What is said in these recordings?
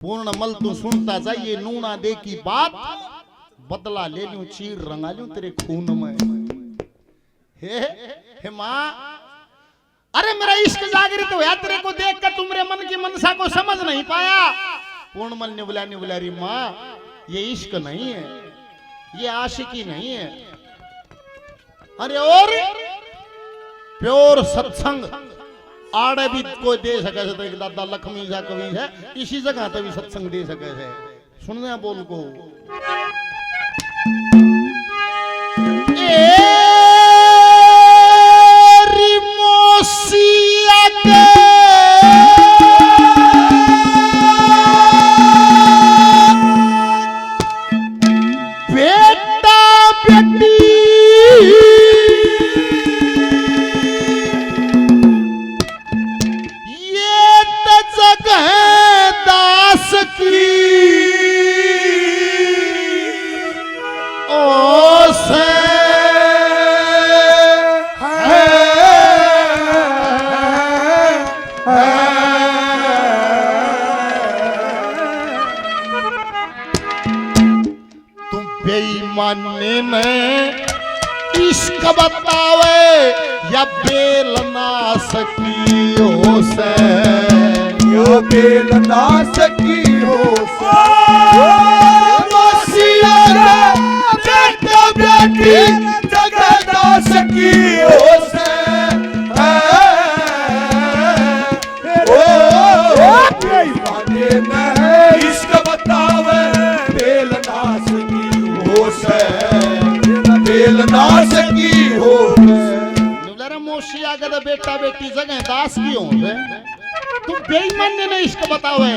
पूर्णमल तू सुनता जाइए नूना दे की बात, बदला ले लूं चीर रंगा लूं तेरे खून में। हे माँ, अरे मेरा इश्क जागृत हुआ तेरे को देख कर, तुम मेरे मन की मनसा को समझ नहीं पाया। पूर्णमल ने बुला रही माँ, ये इश्क नहीं है, ये आशिकी नहीं है, अरे और प्योर सत्संग आड़े भी कोई दे सके से, तो दादा लक्ष्मी जा कवि है इसी जगह तो भी सत्संग दे सके से। सुनने बोल को बेईमानी में इश्क बतावे या बेल ना सकी हो से, यो बेल ना सकी हो से, बेटा बेटी जगह ना सकी हो से, बेईमानी में इश्क बतावे बेल ना सकी हो से, बेल ना सकी हो से। मोशिया का बेटा बेटी जगह दास की हो से, तू बेईमान ने इश्क बतावे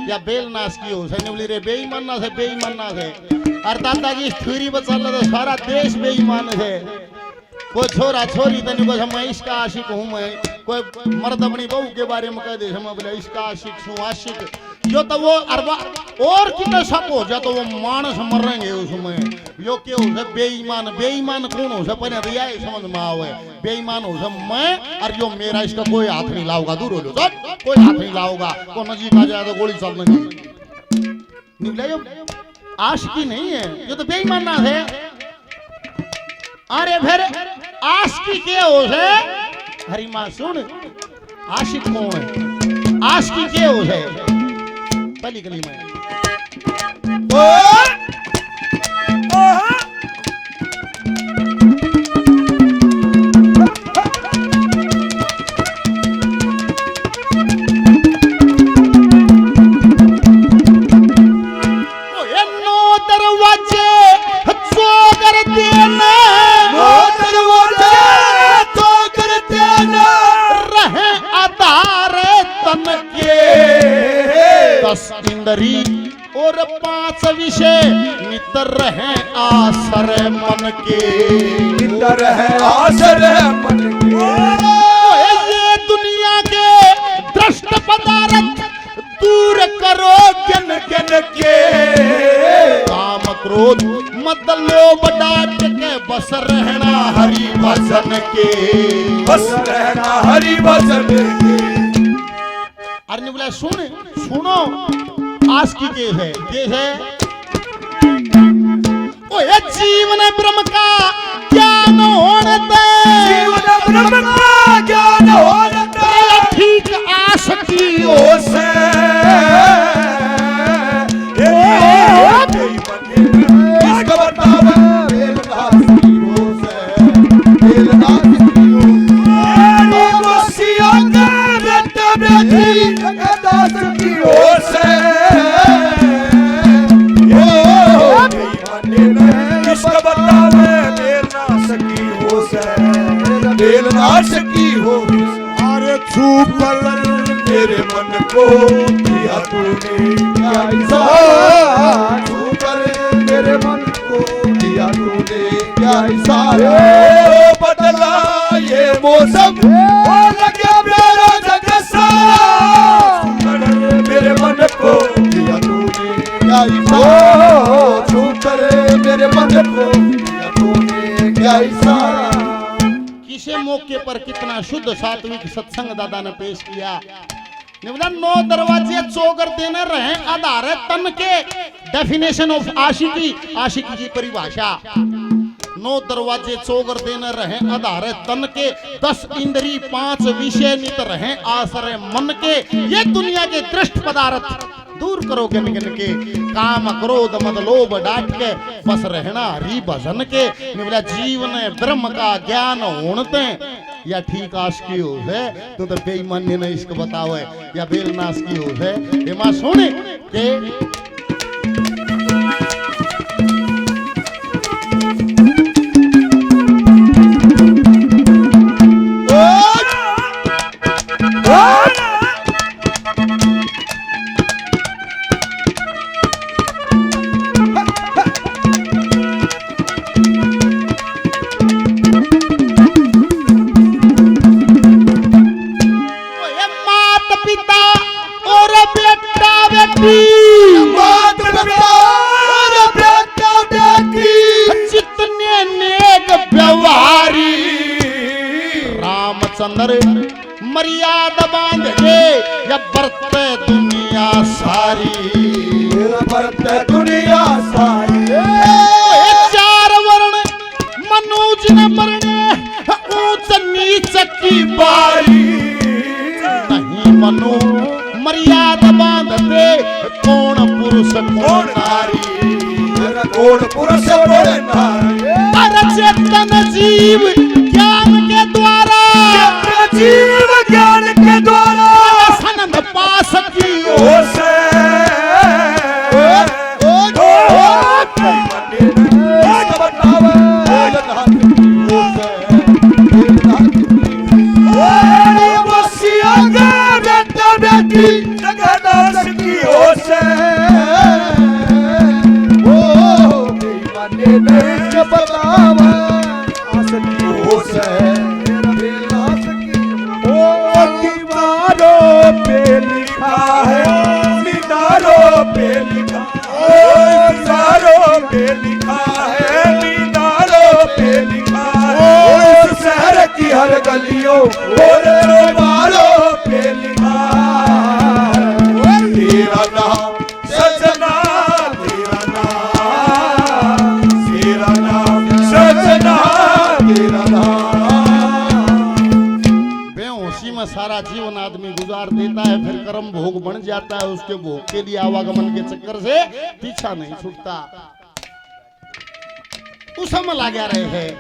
या बेल नाश की हो से। बोली रे बेईमान ना से, बेईमान ना से। और दादा की थ्योरी बचा तो सारा देश बेईमान है। कोई छोरा छोरी तनी को मैं इसका आशिक हूँ, मैं कोई मर्द अपनी बहू के बारे में कह दे मैं बोले इसका आशिक हूँ, आशिक जो तो वो अरबा और कितना शक हो जाए तो वो मानस मरेंगे उसमें। यो क्या हो बेईमान, बेईमान कौन हो पर रिया समझ में आवे। बेईमान हो मैं और जो मेरा इसका कोई हाथ नहीं लाऊंगा, दूर हो लो कोई हाथ नहीं लाऊंगा, को नजीक आ जाए तो गोली चल नहीं। आशिकी नहीं है, ये तो बेईमान ना है। अरे फिर आशिकी क्या हो से? हरी माँ सुन, आशिक कौन है? आशिकी क्या हो से? पहली गली में और 5 विषय नितर है आसर मन के, नितर है आसर मन के। ये दुनिया के दृष्ट पदार्थ दूर करो गिन गिन के, काम क्रोध मत लोभ डांट के, बस रहना हरि भजन के, बस रहना हरि भजन के। अरे बोला सुनो आशिकी के है ओ ये जीवन ब्रह्म का ज्ञान होने दे, जीवन ब्रह्म का ज्ञान होने दे, ठीक आशिकी हो से। इसका बतावा बेल नासकी हो से, बेल नासकी हो से, मोसिया के बेटा बेटी जगह नासकी हो से। इसका बतावे बेल नासकी हो से, बेल नासकी हो। अरे छू कर मेरे मन को दिया तूने क्या इशारा, छू कर मेरे मन को दिया तूने क्या इशारा। बदला ये मौसम और लगे मेरा जग सारा, मेरे मन को दिया तूने क्या इशारा, छू कर मेरे मन को दिया तूने क्या इशारा। किसे मौके पर कितना शुद्ध सात्विक सत्संग दादा ने पेश किया। निवला 9 दरवाजे चौगर देने रहे आधार है तन के। डेफिनेशन ऑफ आशिकी, आशिकी की परिभाषा 9 दरवाजे चौगर देने रहे आधार है तन के। 10 इंद्री 5 विषय नित रहे आश्रय मन के। ये दुनिया के दृष्ट पदार्थ दूर करो गिन गिन के। काम क्रोध मद लोभ डांट के बस रहना हरि भजन के। निवला जीवन ब्रह्म का ज्ञान होते या ठीक आश की हो है तो बेईमानी ने इसको बतावे या बेलनाश की हो है। ये मां सुने के रामचंद्र मर्यादा बांध के या बरते दुनिया सारी। बरते दुनिया सारी 4 वर्ण मनुज न बरने ऊंच नीच की बारी। नहीं मनु मर्यादा बांधते कौन पुरुष कौन नारी। कौन पुरुष कौन नारी। चेतन जीव ज्ञान के द्वारा, जीव ज्ञान के द्वारा आनंद पा सकी हर गलियों और दरबारों पे लिखा है तेरा नाम सजना। तेरा नाम सजना। तेरा नाम। बेहोशी में सारा जीवन आदमी गुजार देता है, फिर कर्म भोग बन जाता है। उसके भोग के लिए आवागमन के चक्कर से पीछा नहीं छूटता। उस समय लगा रहे हैं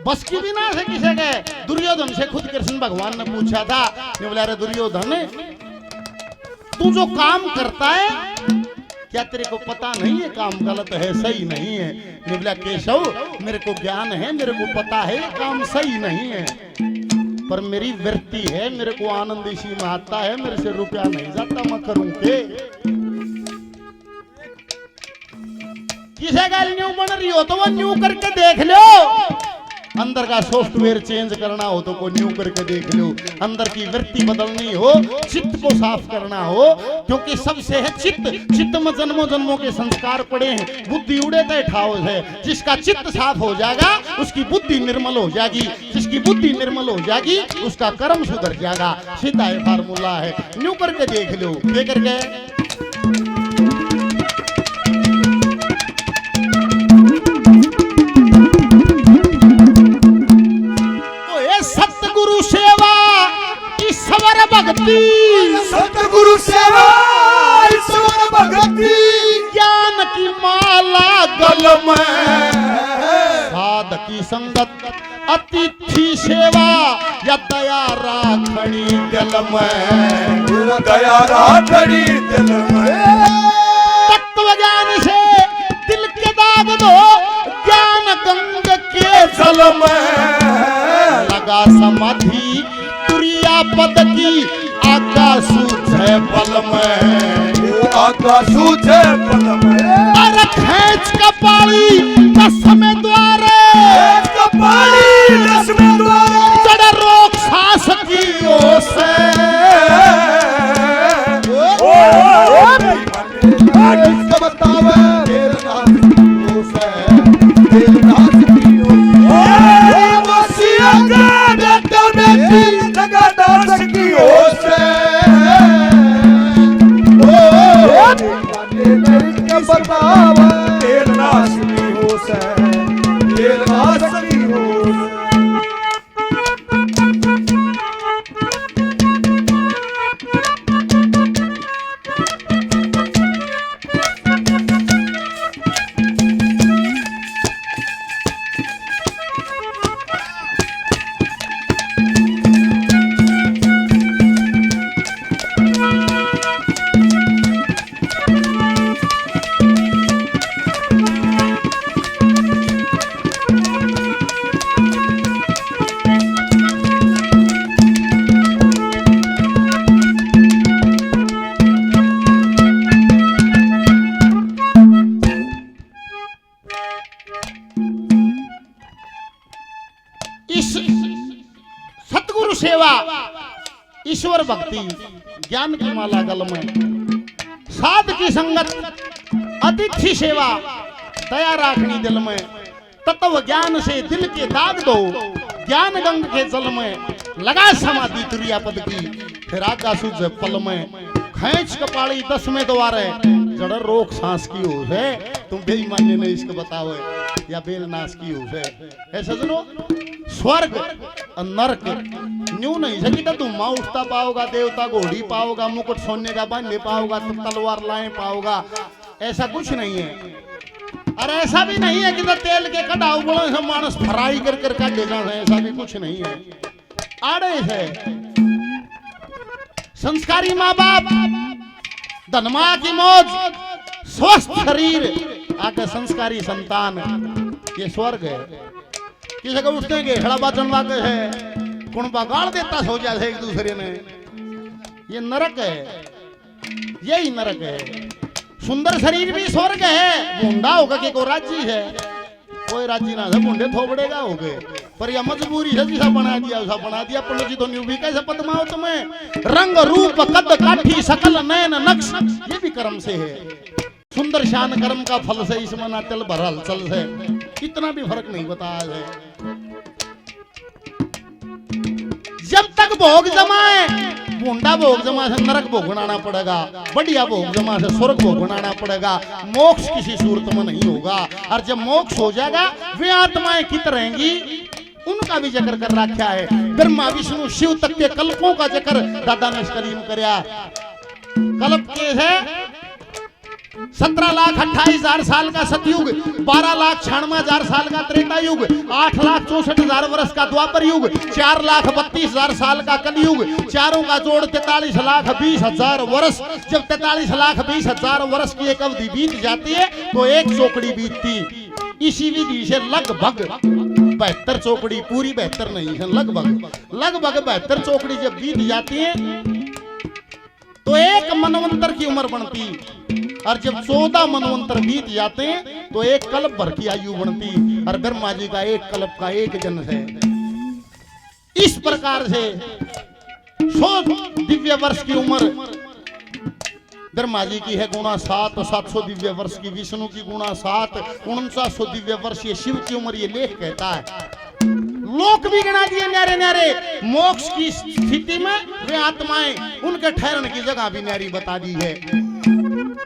बस की भी ना है किसे के। दुर्योधन से खुद कृष्ण भगवान ने पूछा था, बोला रे दुर्योधन तू जो काम करता है क्या तेरे को पता नहीं है काम गलत है सही नहीं है। बोला केशव मेरे को ज्ञान है, मेरे को पता है काम सही नहीं है, पर मेरी वृत्ति है, मेरे को आनंद इसी में आता है, मेरे से रुपया नहीं जाता, मैं करूं के। किसे गल न्यू बन रही हो तो वो न्यू करके देख लो। अंदर का सॉफ्टवेयर चेंज करना हो तो को न्यू करके देख लो। अंदर की वृत्ति बदलनी हो, चित्त को साफ करना हो, क्योंकि सबसे है चित्त। चित्त में जन्मों जन्मों के संस्कार पड़े हैं, बुद्धि उड़े तय ठाव है। जिसका चित्त साफ हो जाएगा उसकी बुद्धि निर्मल हो जाएगी, जिसकी बुद्धि निर्मल हो जाएगी उसका कर्म सुधर जाएगा। सीधा ये फार्मूला है, न्यू करके देख लो। क्या करके भक्ति, सतगुरु सेवा ईश्वर भक्ति, ज्ञान की माला गल में, साध की संगत अतिथि सेवा या दया राखड़ी दिल में। दया राखड़ी दिल में। तत्व ज्ञान से दिल के दाग दो, ज्ञान गंग के जल में। लगा समाधि पद की आकाश है पल में। आकाश है पल में। और खेच का पानी दस में द्वारे, का पानी 10 में द्वारे। चढ़ रोक सांस की ओस किसका बतावे तेरा नाम ओस है, तेरा नाम की ओस। मसीहा का बेटा बेटी जगत की ओस है। बेईमाने ने इश्क बतावे मेल नाश की होश है मेल नाश की होश इस सतगुरु सेवा ईश्वर भक्ति ज्ञान की माला गल में साध की संगत अतिथि सेवा दया राखनी दिल में तत्व ज्ञान से दिल के दाग दो ज्ञान गंग के जल में लगा समाधि तुरिया पद की फिर आका सूझ पल में खींच कपाड़ी 10 में द्वारे जड़ रोक सांस की हो है तुम बेईमानी ने इश्क बताओ या बेलनाश की हो है ऐसा सुनो स्वर्ग और नरक न्यू नहीं सकी तो तुम माँ उठता पाओगा देवता घोड़ी पाओगा मुकुट सोने का बांधे पाओगा तो तलवार लाए पाओगा ऐसा कुछ नहीं है और ऐसा भी नहीं है कि तो तेल के कटाऊ बड़े से मानस फ्राई कर कर काटे जाए ऐसा भी कुछ नहीं है आड़े है संस्कारी माँ बाप धनमा की मौज स्वस्थ शरीर आगे संस्कारी संतान ये स्वर्ग है किसी को उठते के हड़बा चढ़वा के है कुणबा गाड़ देता सो जाए एक दूसरे ने ये नरक है यही नरक है सुंदर शरीर भी स्वर्ग है बूंदा होगा कि को राजी है कोई राजी ना है बूंदे थोपड़ेगा हो गए पर यह मजबूरी है जिसा बना दिया पंडित जी तो न्यू भी कैसे पदमाओ तुम्हें रंग रूप कद काठी सकल नयन नक्श ये भी कर्म से है सुंदर शान कर्म का फल से इसमें नाटल भरल चल से इतना भी फर्क नहीं बताया है जब तक भोग जमाए बूंदा भोग जमा से नरक भोग बनाना पड़ेगा बढ़िया भोग जमा से स्वर्ग भोग बनाना पड़ेगा मोक्ष किसी सूरत में नहीं होगा और जब मोक्ष हो जाएगा वे आत्माएं कित रहेंगी उनका भी जिक्र कर रखा है ब्रह्मा विष्णु शिव तक के कल्पों का जिक्र दादा ने करीम करया कल्प के है 17,28,000 साल का सतयुग 12,96,000 साल का त्रेता युग 8,64,000 वर्ष का द्वापर युग 4,32,000 साल का कलयुग चारों का जोड़ 43,20,000 वर्ष जब 43,20,000 वर्ष की एक अवधि बीत जाती है तो एक चौकड़ी बीतती इसी विधि से लगभग 72 चौकड़ी पूरी 72 नहीं है लगभग 72 चौकड़ी जब बीत जाती है तो एक मनवंतर की उम्र बनती और जब 14 मनवंतर बीत जाते हैं तो एक कल्प भर की आयु बनती और ब्रह्मा जी का एक कल्प का एक जन्म है इस प्रकार से 100 दिव्य वर्ष की उम्र ब्रह्मा जी की है गुणा 7 700 दिव्य वर्ष की विष्णु की गुणा 7 4900 दिव्य वर्ष ये शिव की उम्र ये लेख कहता है लोक भी गिना दिए न्यारे न्यारे मोक्ष की स्थिति में वे आत्माएं उनके ठहरने की जगह भी न्यारी बता दी है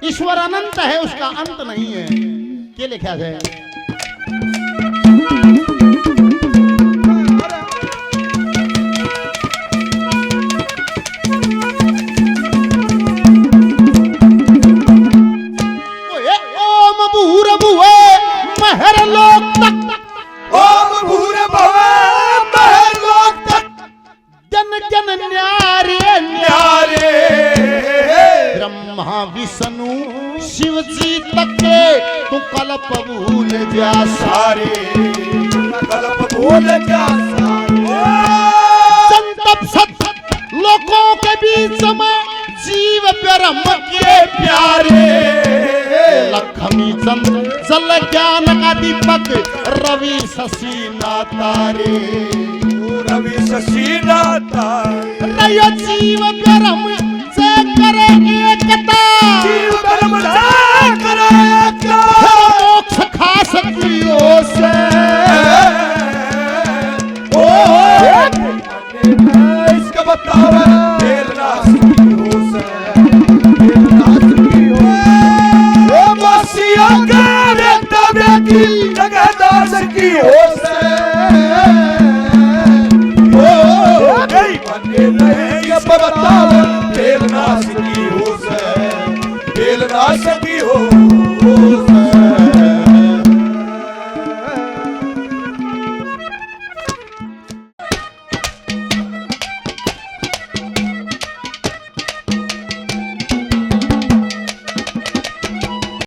ईश्वर अनंत है उसका अंत नहीं है क्या लिखा है ओम भूर भुवे महर लोक तक ओम भूर भुवे महर लोक तक जन जन न्यारे न्यारे ब्रह्मा विष्णु शिव जी तक के तू कल्प भूल जा सारे कल्प भूल जा सारे संतप सत लोगों के बीच में जीव ब्रह्म के प्यारे लक्ष्मी चंद्र जल ज्ञान का दीपक रवि शशि ना तारे रवि शशि ना तारे जीव ब्रह्म से करे एकता जीव ब्रह्म से करे एकता मोक्ष खा सकियो से ओ इसका बतावे बेलनाश की होश है बेलनाश की होश ना सकी हो